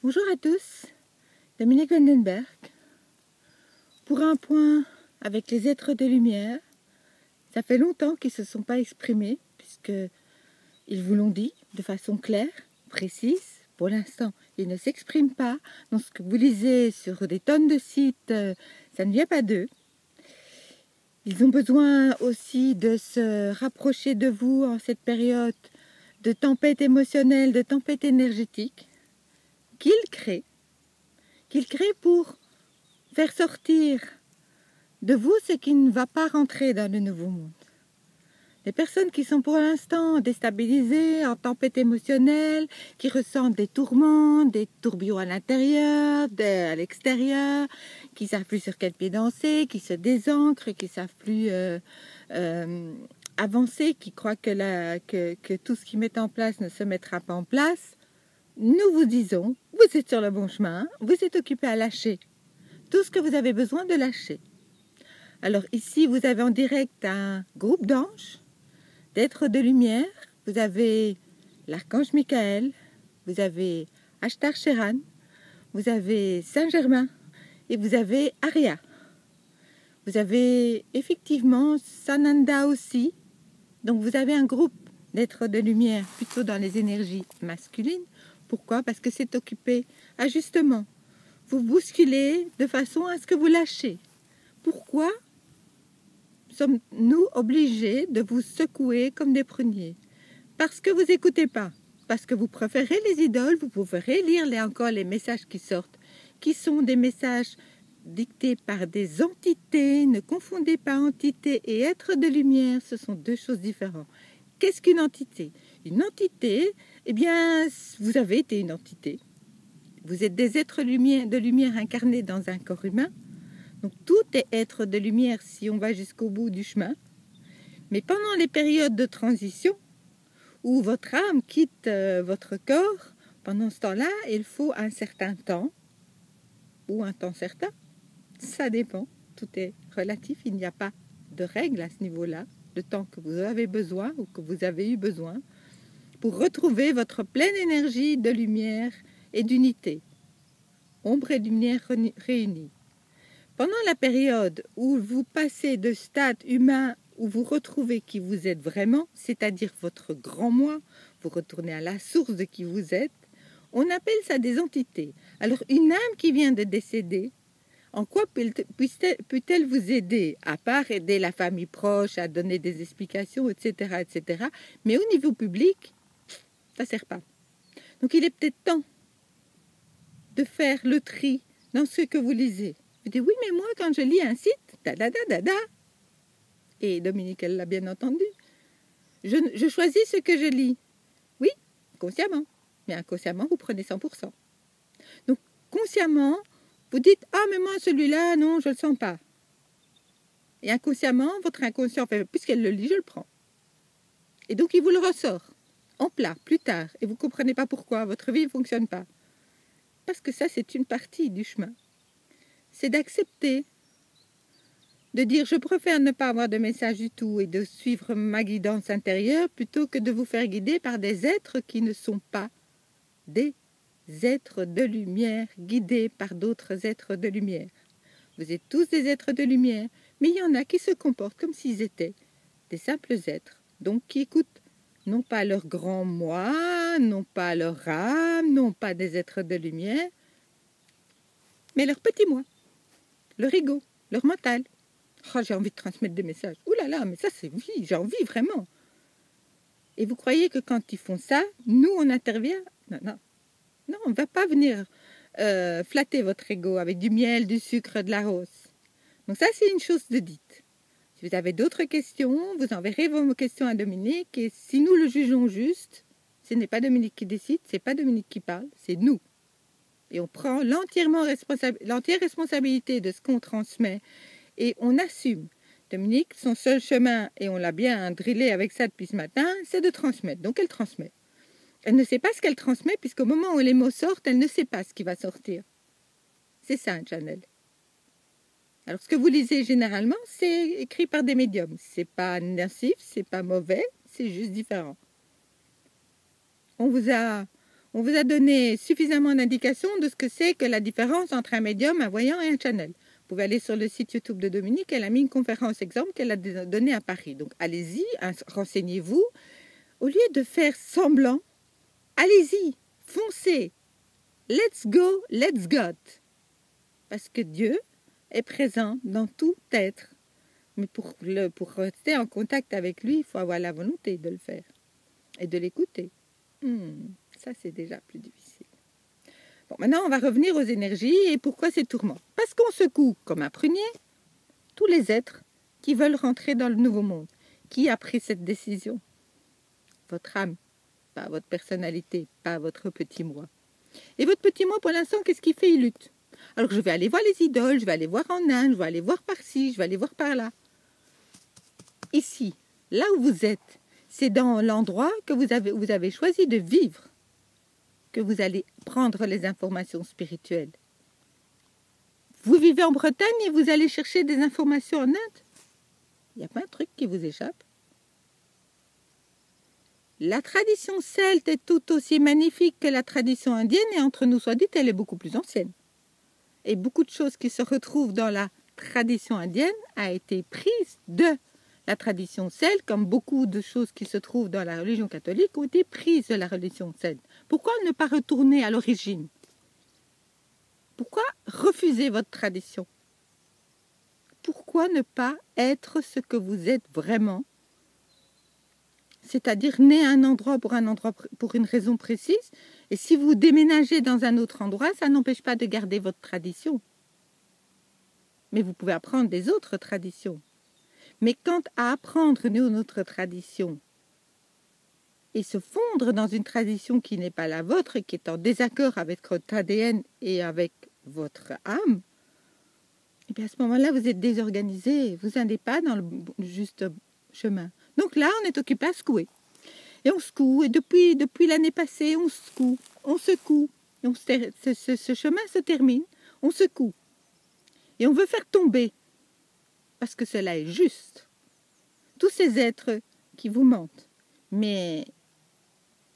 Bonjour à tous, Dominique Vandenberg, pour un point avec les êtres de lumière. Ça fait longtemps qu'ils ne se sont pas exprimés, puisqu'ils vous l'ont dit de façon claire, précise. Pour l'instant, ils ne s'expriment pas. Donc, ce que vous lisez sur des tonnes de sites, ça ne vient pas d'eux. Ils ont besoin aussi de se rapprocher de vous en cette période de tempête émotionnelle, de tempête énergétique qu'ils créent pour faire sortir de vous ce qui ne va pas rentrer dans le nouveau monde. Les personnes qui sont pour l'instant déstabilisées, en tempête émotionnelle, qui ressentent des tourments, des tourbillons à l'intérieur, à l'extérieur, qui ne savent plus sur quel pied danser, qui se désancrent, qui ne savent plus avancer, qui croient que tout ce qu'ils mettent en place ne se mettra pas en place, nous vous disons, vous êtes sur le bon chemin, vous êtes occupé à lâcher tout ce que vous avez besoin de lâcher. Alors ici, vous avez en direct un groupe d'anges, d'êtres de lumière. Vous avez l'archange Michael, vous avez Ashtar Sheran, vous avez Saint-Germain et vous avez Aria. Vous avez effectivement Sananda aussi. Donc vous avez un groupe d'êtres de lumière plutôt dans les énergies masculines. Pourquoi? Parce que c'est occupé à justement vous bousculer de façon à ce que vous lâchez. Pourquoi sommes-nous obligés de vous secouer comme des pruniers? Parce que vous n'écoutez pas, parce que vous préférez les idoles, vous préférez lire encore les messages qui sortent, qui sont des messages dictés par des entités. Ne confondez pas entité et être de lumière, ce sont deux choses différentes. Qu'est-ce qu'une entité? Une entité, eh bien, vous avez été une entité. Vous êtes des êtres de lumière incarnés dans un corps humain. Donc tout est être de lumière si on va jusqu'au bout du chemin. Mais pendant les périodes de transition, où votre âme quitte votre corps, pendant ce temps-là, il faut un certain temps, ou un temps certain, ça dépend, tout est relatif, il n'y a pas de règle à ce niveau-là, le temps que vous avez besoin ou que vous avez eu besoin, pour retrouver votre pleine énergie de lumière et d'unité, ombre et lumière réunies. Pendant la période où vous passez de stade humain, où vous retrouvez qui vous êtes vraiment, c'est-à-dire votre grand moi, vous retournez à la source de qui vous êtes, on appelle ça des entités. Alors une âme qui vient de décéder, en quoi peut-elle vous aider, à part aider la famille proche, à donner des explications, etc., etc. Mais au niveau public, ça ne sert pas. Donc il est peut-être temps de faire le tri dans ce que vous lisez. Vous dites, oui, mais moi, quand je lis un site, et Dominique, elle l'a bien entendu, je choisis ce que je lis. Oui, consciemment. Mais inconsciemment, vous prenez 100%. Donc, consciemment, vous dites, ah, mais moi, celui-là, non, je ne le sens pas. Et inconsciemment, votre inconscient fait, puisqu'elle le lit, je le prends. Et donc, il vous le ressort, en plat, plus tard. Et vous ne comprenez pas pourquoi, votre vie ne fonctionne pas. Parce que ça, c'est une partie du chemin. C'est d'accepter, de dire je préfère ne pas avoir de message du tout et de suivre ma guidance intérieure plutôt que de vous faire guider par des êtres qui ne sont pas des êtres de lumière guidés par d'autres êtres de lumière. Vous êtes tous des êtres de lumière, mais il y en a qui se comportent comme s'ils étaient des simples êtres, donc qui écoutent non pas leur grand moi, non pas leur âme, non pas des êtres de lumière, mais leur petit moi, leur ego, leur mental. Oh, j'ai envie de transmettre des messages. Ouh là là, mais ça c'est vie, j'ai envie vraiment. Et vous croyez que quand ils font ça, nous on intervient? Non, non. Non, on ne va pas venir flatter votre ego avec du miel, du sucre, de la rose. Donc ça c'est une chose de dite. Si vous avez d'autres questions, vous enverrez vos questions à Dominique. Et si nous le jugeons juste, ce n'est pas Dominique qui décide, ce n'est pas Dominique qui parle, c'est nous. Et on prend l'entière responsabilité de ce qu'on transmet. Et on assume. Dominique, son seul chemin, et on l'a bien drillé avec ça depuis ce matin, c'est de transmettre. Donc elle transmet. Elle ne sait pas ce qu'elle transmet, puisqu'au moment où les mots sortent, elle ne sait pas ce qui va sortir. C'est ça un channel. Alors ce que vous lisez généralement, c'est écrit par des médiums. C'est pas nocif, c'est pas mauvais, c'est juste différent. On vous a On vous a donné suffisamment d'indications de ce que c'est que la différence entre un médium, un voyant et un channel. Vous pouvez aller sur le site YouTube de Dominique, elle a mis une conférence exemple qu'elle a donnée à Paris. Donc allez-y, renseignez-vous. Au lieu de faire semblant, allez-y, foncez. Let's go, let's God. Parce que Dieu est présent dans tout être. Mais pour rester en contact avec lui, il faut avoir la volonté de le faire et de l'écouter. Ça, c'est déjà plus difficile. Bon, maintenant, on va revenir aux énergies et pourquoi ces tourments. Parce qu'on secoue comme un prunier tous les êtres qui veulent rentrer dans le nouveau monde. Qui a pris cette décision? Votre âme, pas votre personnalité, pas votre petit moi. Et votre petit moi, pour l'instant, qu'est-ce qu'il fait? Il lutte. Alors, je vais aller voir les idoles, je vais aller voir en Inde, je vais aller voir par-ci, je vais aller voir par-là. Ici, là où vous êtes, c'est dans l'endroit que vous avez choisi de vivre que vous allez prendre les informations spirituelles. Vous vivez en Bretagne et vous allez chercher des informations en Inde. Il n'y a pas un truc qui vous échappe. La tradition celte est tout aussi magnifique que la tradition indienne et entre nous soit dit, elle est beaucoup plus ancienne. Et beaucoup de choses qui se retrouvent dans la tradition indienne a été prise de la tradition celte, comme beaucoup de choses qui se trouvent dans la religion catholique ont été prises de la religion celte. Pourquoi ne pas retourner à l'origine? Pourquoi refuser votre tradition? Pourquoi ne pas être ce que vous êtes vraiment? C'est-à-dire né à un endroit pour une raison précise. Et si vous déménagez dans un autre endroit, ça n'empêche pas de garder votre tradition. Mais vous pouvez apprendre des autres traditions. Mais quant à apprendre notre tradition et se fondre dans une tradition qui n'est pas la vôtre, qui est en désaccord avec votre ADN et avec votre âme, et bien à ce moment-là, vous êtes désorganisé, vous n'êtes pas dans le juste chemin. Donc là, on est occupé à secouer. Et on secoue, et depuis l'année passée, on secoue, on secoue. Et ce chemin se termine, on secoue. Et on veut faire tomber, parce que cela est juste, tous ces êtres qui vous mentent, mais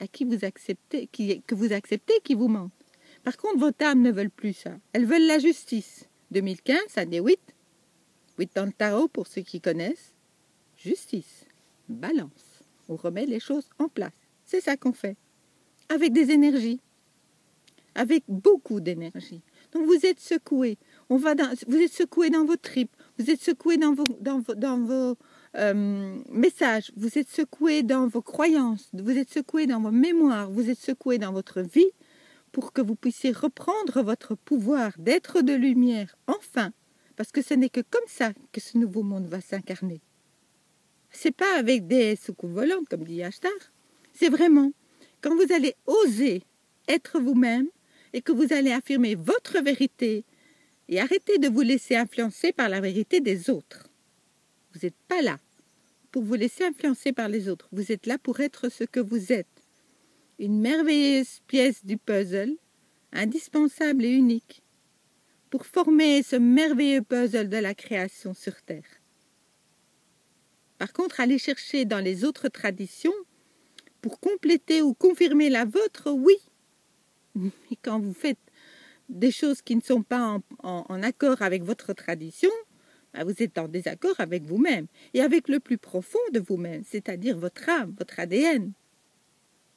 à qui vous acceptez, que vous acceptez qui vous mentent. Par contre, vos âmes ne veulent plus ça. Elles veulent la justice. 2015, année 8. 8 dans le tarot pour ceux qui connaissent. Justice, balance. On remet les choses en place. C'est ça qu'on fait. Avec des énergies. Avec beaucoup d'énergie. Donc vous êtes secoué. Vous êtes secoué dans vos tripes. Vous êtes secoué dans vos messages. Vous êtes secoué dans vos croyances. Vous êtes secoué dans vos mémoires. Vous êtes secoué dans votre vie pour que vous puissiez reprendre votre pouvoir d'être de lumière. Enfin, parce que ce n'est que comme ça que ce nouveau monde va s'incarner. C'est pas avec des soucoupes volantes, comme dit Ashtar. C'est vraiment quand vous allez oser être vous-même et que vous allez affirmer votre vérité et arrêter de vous laisser influencer par la vérité des autres. Vous n'êtes pas là pour vous laisser influencer par les autres. Vous êtes là pour être ce que vous êtes. Une merveilleuse pièce du puzzle, indispensable et unique, pour former ce merveilleux puzzle de la création sur Terre. Par contre, aller chercher dans les autres traditions pour compléter ou confirmer la vôtre, oui. Et quand vous faites des choses qui ne sont pas en accord avec votre tradition, vous êtes en désaccord avec vous-même et avec le plus profond de vous-même, c'est-à-dire votre âme, votre ADN.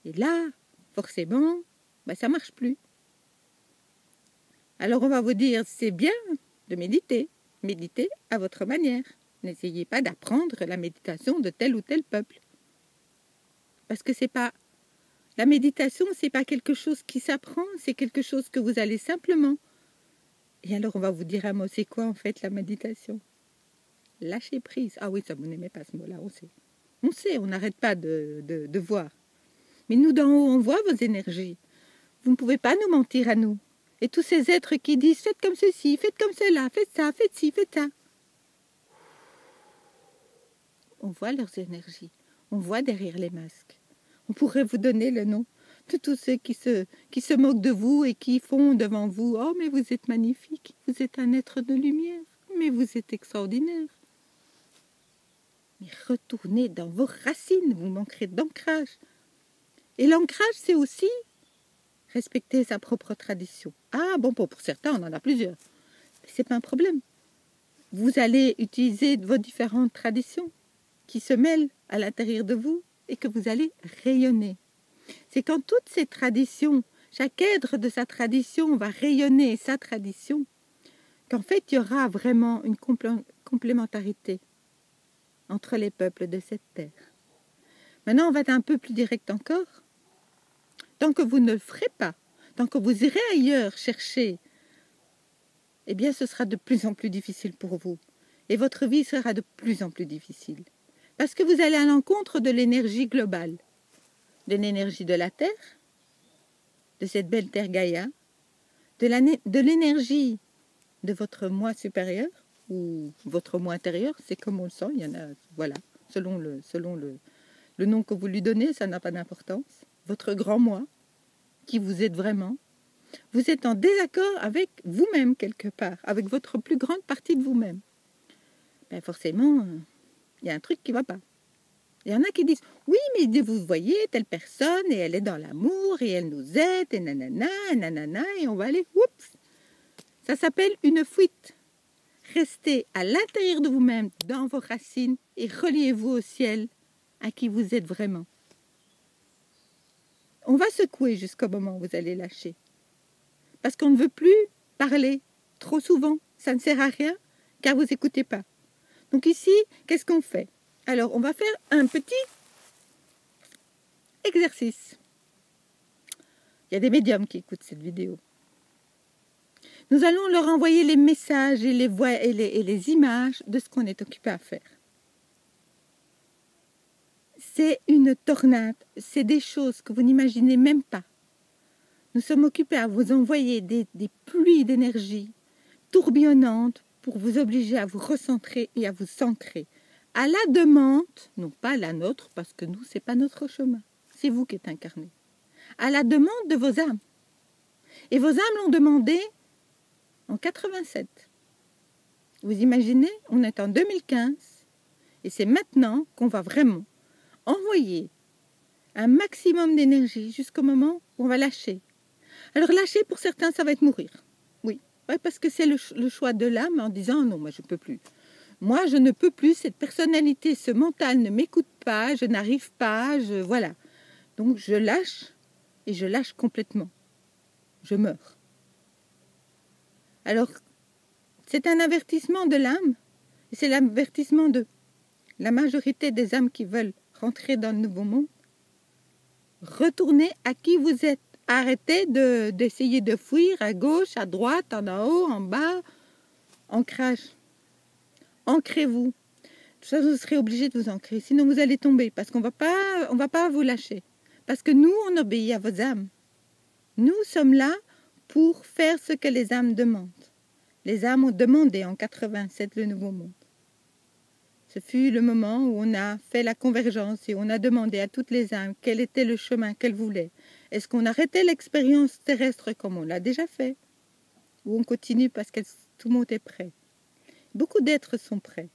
Et là, forcément, ça ne marche plus. Alors on va vous dire, c'est bien de méditer. Méditez à votre manière. N'essayez pas d'apprendre la méditation de tel ou tel peuple. Parce que c'est pas... La méditation, c'est pas quelque chose qui s'apprend, c'est quelque chose que vous allez simplement... Et alors on va vous dire un mot, c'est quoi en fait la méditation? Lâcher prise. Ah oui, ça vous n'aimez pas ce mot-là, on sait. On sait, on n'arrête pas de voir. Mais nous d'en haut, on voit vos énergies. Vous ne pouvez pas nous mentir à nous. Et tous ces êtres qui disent, faites comme ceci, faites comme cela, faites ça, faites ci, faites ça. On voit leurs énergies. On voit derrière les masques. On pourrait vous donner le nom de tous ceux qui se moquent de vous et qui font devant vous, oh mais vous êtes magnifique, vous êtes un être de lumière, mais vous êtes extraordinaire. Mais retournez dans vos racines, vous manquerez d'ancrage. Et l'ancrage, c'est aussi respecter sa propre tradition. Ah bon, pour certains, on en a plusieurs. Ce n'est pas un problème. Vous allez utiliser vos différentes traditions qui se mêlent à l'intérieur de vous et que vous allez rayonner. C'est quand toutes ces traditions, chaque être de sa tradition va rayonner sa tradition, qu'en fait, il y aura vraiment une complémentarité entre les peuples de cette terre. Maintenant, on va être un peu plus direct encore. Tant que vous ne le ferez pas, tant que vous irez ailleurs chercher, eh bien, ce sera de plus en plus difficile pour vous. Et votre vie sera de plus en plus difficile. Parce que vous allez à l'encontre de l'énergie globale, de l'énergie de la Terre, de cette belle Terre Gaïa, de l'énergie de votre moi supérieur, ou votre moi intérieur, c'est comme on le sent, il y en a, voilà, selon le nom que vous lui donnez, ça n'a pas d'importance. Votre grand moi, qui vous êtes vraiment, vous êtes en désaccord avec vous-même quelque part, avec votre plus grande partie de vous-même. Ben forcément, il y a un truc qui ne va pas. Il y en a qui disent, oui, mais vous voyez, telle personne, et elle est dans l'amour, et elle nous aide, et nanana, et on va aller, oups. Ça s'appelle une fuite. Restez à l'intérieur de vous-même, dans vos racines, et reliez-vous au ciel, à qui vous êtes vraiment. On va secouer jusqu'au moment où vous allez lâcher. Parce qu'on ne veut plus parler trop souvent. Ça ne sert à rien, car vous n'écoutez pas. Donc ici, qu'est-ce qu'on fait? Alors, on va faire un petit exercice. Il y a des médiums qui écoutent cette vidéo. Nous allons leur envoyer les messages et les voix et les images de ce qu'on est occupé à faire. C'est une tornade, c'est des choses que vous n'imaginez même pas. Nous sommes occupés à vous envoyer des pluies d'énergie tourbillonnantes pour vous obliger à vous recentrer et à vous ancrer. À la demande, non pas la nôtre, parce que nous, ce n'est pas notre chemin. C'est vous qui êtes incarné. À la demande de vos âmes. Et vos âmes l'ont demandé en 87. Vous imaginez, on est en 2015 et c'est maintenant qu'on va vraiment envoyer un maximum d'énergie jusqu'au moment où on va lâcher. Alors lâcher, pour certains, ça va être mourir. Oui, ouais, parce que c'est le choix de l'âme en disant non, moi je ne peux plus. Moi je ne peux plus, cette personnalité, ce mental ne m'écoute pas, je n'arrive pas, voilà. Donc je lâche et je lâche complètement. Je meurs. Alors, c'est un avertissement de l'âme, et c'est l'avertissement de la majorité des âmes qui veulent rentrer dans le nouveau monde. Retournez à qui vous êtes. Arrêtez d'essayer de fuir à gauche, à droite, en haut, en bas. Ancrage. Ancrez-vous. Tout ça, vous serez obligé de vous ancrer, sinon vous allez tomber, parce qu'on va pas vous lâcher. Parce que nous, on obéit à vos âmes. Nous sommes là pour faire ce que les âmes demandent. Les âmes ont demandé en 87 le nouveau monde. Ce fut le moment où on a fait la convergence et on a demandé à toutes les âmes quel était le chemin qu'elles voulaient. Est-ce qu'on arrêtait l'expérience terrestre comme on l'a déjà fait? Ou on continue parce que tout le monde est prêt? Beaucoup d'êtres sont prêts.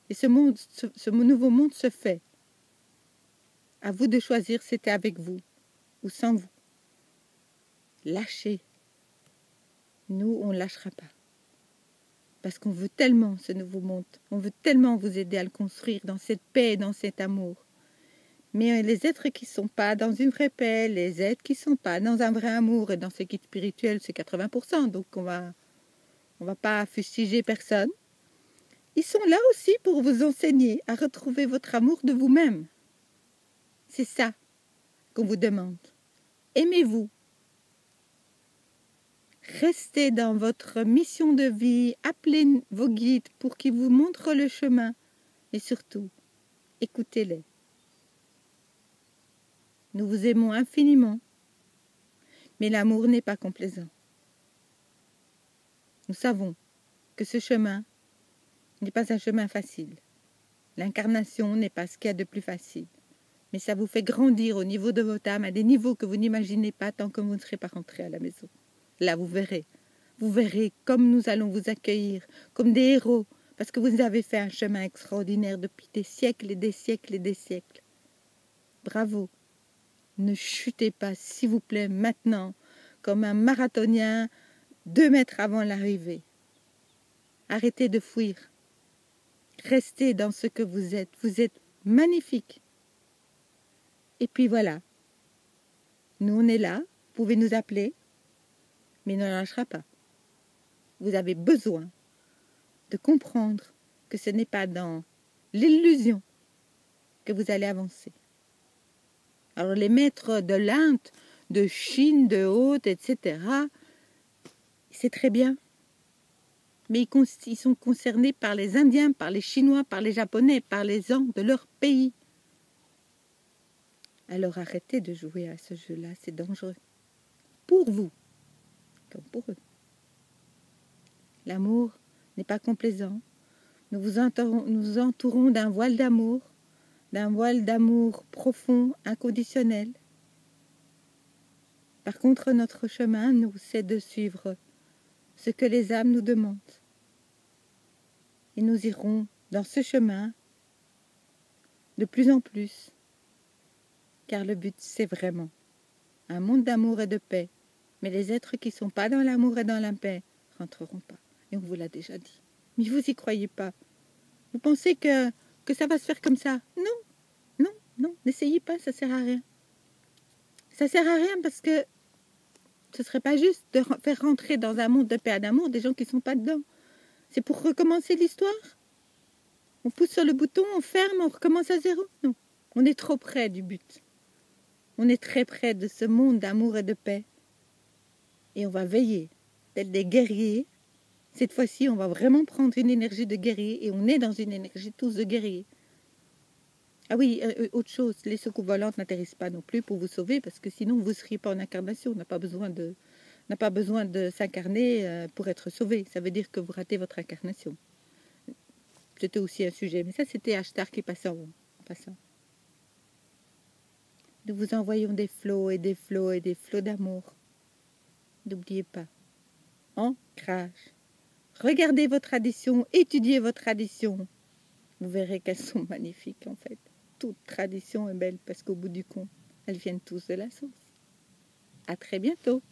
Et ce nouveau monde se fait. À vous de choisir si c'était avec vous ou sans vous. Lâchez. Nous, on ne lâchera pas. Parce qu'on veut tellement ce nouveau monde. On veut tellement vous aider à le construire dans cette paix et dans cet amour. Mais les êtres qui ne sont pas dans une vraie paix, les êtres qui ne sont pas dans un vrai amour et dans ce guide spirituel, c'est 80%. Donc on va pas fustiger personne. Ils sont là aussi pour vous enseigner à retrouver votre amour de vous-même. C'est ça qu'on vous demande. Aimez-vous. Restez dans votre mission de vie, appelez vos guides pour qu'ils vous montrent le chemin et surtout, écoutez-les. Nous vous aimons infiniment, mais l'amour n'est pas complaisant. Nous savons que ce chemin n'est pas un chemin facile. L'incarnation n'est pas ce qu'il y a de plus facile, mais ça vous fait grandir au niveau de votre âme à des niveaux que vous n'imaginez pas tant que vous ne serez pas rentré à la maison. Là, vous verrez comme nous allons vous accueillir, comme des héros, parce que vous avez fait un chemin extraordinaire depuis des siècles et des siècles et des siècles. Bravo. Ne chutez pas, s'il vous plaît, maintenant. comme un marathonien 2 mètres avant l'arrivée. Arrêtez de fuir. Restez dans ce que vous êtes. Vous êtes magnifique. Et puis voilà. Nous, on est là. Vous pouvez nous appeler. Mais ne lâchera pas. Vous avez besoin de comprendre que ce n'est pas dans l'illusion que vous allez avancer. Alors les maîtres de l'Inde, de Chine, de Haute, etc., c'est très bien. Mais ils sont concernés par les Indiens, par les Chinois, par les Japonais, par les gens de leur pays. Alors arrêtez de jouer à ce jeu-là, c'est dangereux. Pour vous, comme pour eux. L'amour n'est pas complaisant. Nous vous entourons d'un voile d'amour profond, inconditionnel. Par contre, notre chemin, nous, c'est de suivre ce que les âmes nous demandent. Et nous irons dans ce chemin de plus en plus, car le but, c'est vraiment un monde d'amour et de paix. Mais les êtres qui ne sont pas dans l'amour et dans la paix ne rentreront pas. Et on vous l'a déjà dit. Mais vous n'y croyez pas. Vous pensez que ça va se faire comme ça? Non, non, non, n'essayez pas, ça ne sert à rien. Ça ne sert à rien parce que ce ne serait pas juste de faire rentrer dans un monde de paix et d'amour des gens qui ne sont pas dedans. C'est pour recommencer l'histoire. On pousse sur le bouton, on ferme, on recommence à zéro. Non, on est trop près du but. On est très près de ce monde d'amour et de paix. Et on va veiller, tels des guerriers. Cette fois-ci, on va vraiment prendre une énergie de guerrier et on est dans une énergie tous de guerrier. Ah oui, autre chose, les secours volantes n'atterrissent pas non plus pour vous sauver parce que sinon vous ne seriez pas en incarnation. On n'a pas besoin de s'incarner pour être sauvé. Ça veut dire que vous ratez votre incarnation. C'était aussi un sujet, mais ça c'était Ashtar qui passait en passant. Nous vous envoyons des flots et des flots et des flots d'amour. N'oubliez pas. Ancrage. Regardez vos traditions, étudiez vos traditions. Vous verrez qu'elles sont magnifiques en fait. Toute tradition est belle parce qu'au bout du compte, elles viennent tous de la source. À très bientôt.